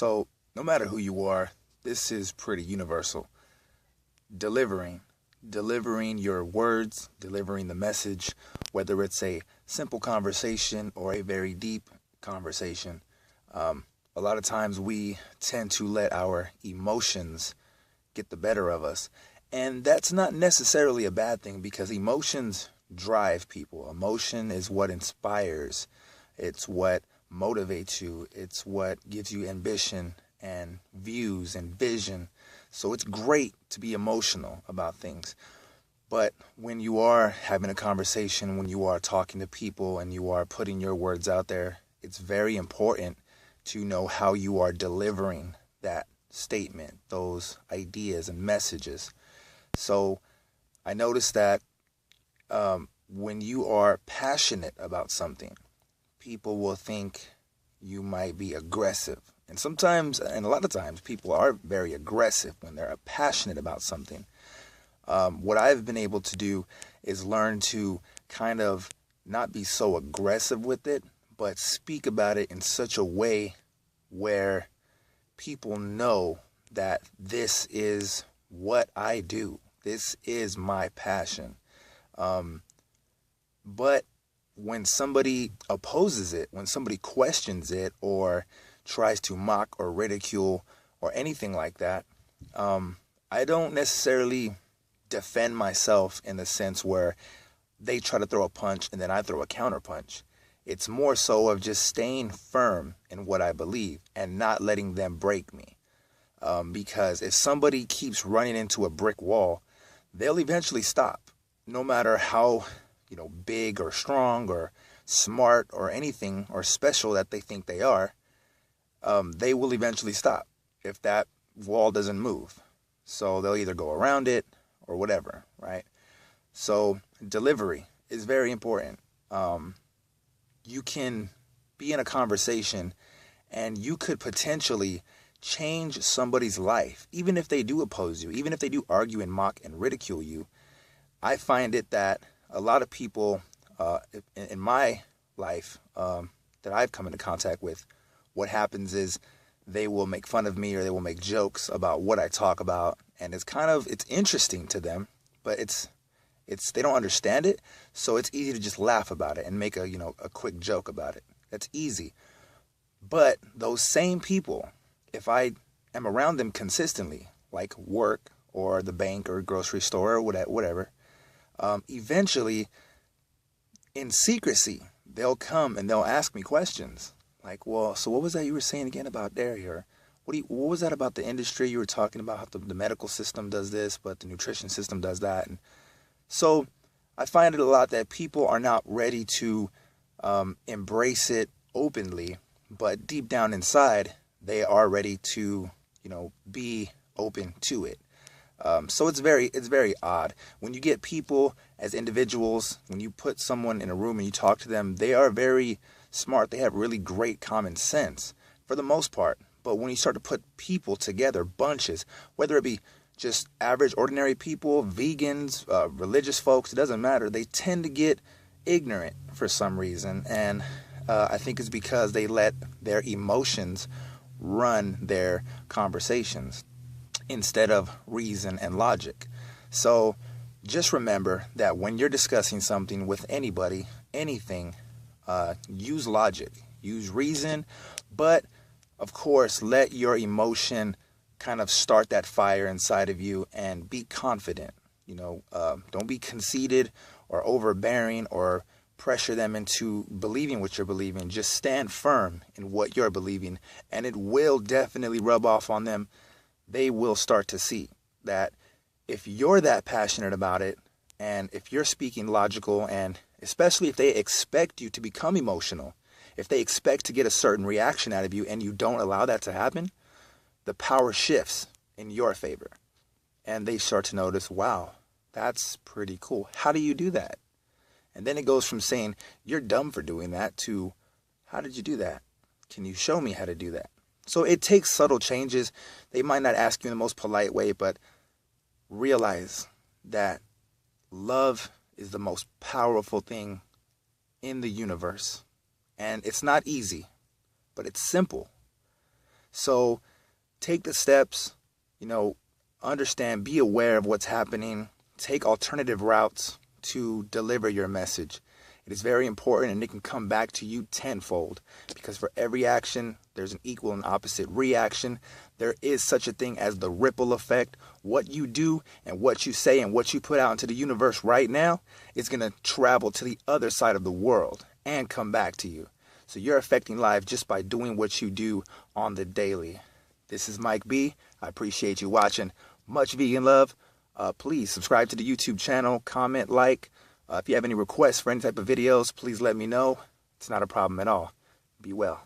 So, no matter who you are, this is pretty universal. Delivering, delivering your words, delivering the message, whether it's a simple conversation or a very deep conversation. A lot of times we tend to let our emotions get the better of us. And that's not necessarily a bad thing because emotions drive people. Emotion is what inspires, it's what motivates you, it's what gives you ambition and views and vision. So it's great to be emotional about things. But when you are having a conversation, when you are talking to people and you are putting your words out there, it's very important to know how you are delivering that statement, those ideas and messages. So I noticed that when you are passionate about something, people will think you might be aggressive. And sometimes, and a lot of times, people are very aggressive when they're passionate about something. What I've been able to do is learn to kind of not be so aggressive with it, but speak about it in such a way where people know that this is what I do. This is my passion. But when somebody opposes it, when somebody questions it or tries to mock or ridicule or anything like that, I don't necessarily defend myself in the sense where they try to throw a punch and then I throw a counter punch. It's more so of just staying firm in what I believe and not letting them break me. Because if somebody keeps running into a brick wall, they'll eventually stop. No matter how, big or strong or smart or anything or special that they think they are, they will eventually stop if that wall doesn't move. So they'll either go around it or whatever, right? So delivery is very important. You can be in a conversation and you could potentially change somebody's life, even if they do oppose you, even if they do argue and mock and ridicule you. I find it that a lot of people in my life that I've come into contact with, what happens is they will make fun of me or they will make jokes about what I talk about, and it's interesting to them, but it's they don't understand it, so it's easy to just laugh about it and make a quick joke about it. That's easy. But those same people, if I am around them consistently, like work or the bank or grocery store or whatever, eventually, in secrecy, they'll come and they'll ask me questions. Like, well, so what was that you were saying again about dairy? Or what was that about the industry you were talking about, how the medical system does this, but the nutrition system does that? And so I find it a lot that people are not ready to embrace it openly, but deep down inside, they are ready to, be open to it. So it's very odd. When you get people as individuals, when you put someone in a room and you talk to them, they are very smart. They have really great common sense for the most part. But when you start to put people together, bunches, whether it be just average, ordinary people, vegans, religious folks, it doesn't matter. They tend to get ignorant for some reason. And I think it's because they let their emotions run their conversations instead of reason and logic. So just remember that when you're discussing something with anybody, anything, use logic, use reason, but of course, let your emotion kind of start that fire inside of you and be confident. Don't be conceited or overbearing or pressure them into believing what you're believing. Just stand firm in what you're believing, and it will definitely rub off on them. They will start to see that if you're that passionate about it, and if you're speaking logical, and especially if they expect you to become emotional, if they expect to get a certain reaction out of you and you don't allow that to happen, the power shifts in your favor. And they start to notice, wow, that's pretty cool. How do you do that? And then it goes from saying, you're dumb for doing that, to, how did you do that? Can you show me how to do that? So it takes subtle changes. They might not ask you in the most polite way, but realize that love is the most powerful thing in the universe. And it's not easy, but it's simple. So take the steps, understand, be aware of what's happening, take alternative routes to deliver your message. It is very important, and it can come back to you tenfold, because for every action, there's an equal and opposite reaction. There is such a thing as the ripple effect. What you do and what you say and what you put out into the universe right now is going to travel to the other side of the world and come back to you. So you're affecting lives just by doing what you do on the daily. This is Mike B. I appreciate you watching. Much vegan love. Please subscribe to the YouTube channel, comment, like. If you have any requests for any type of videos, please let me know. It's not a problem at all. Be well.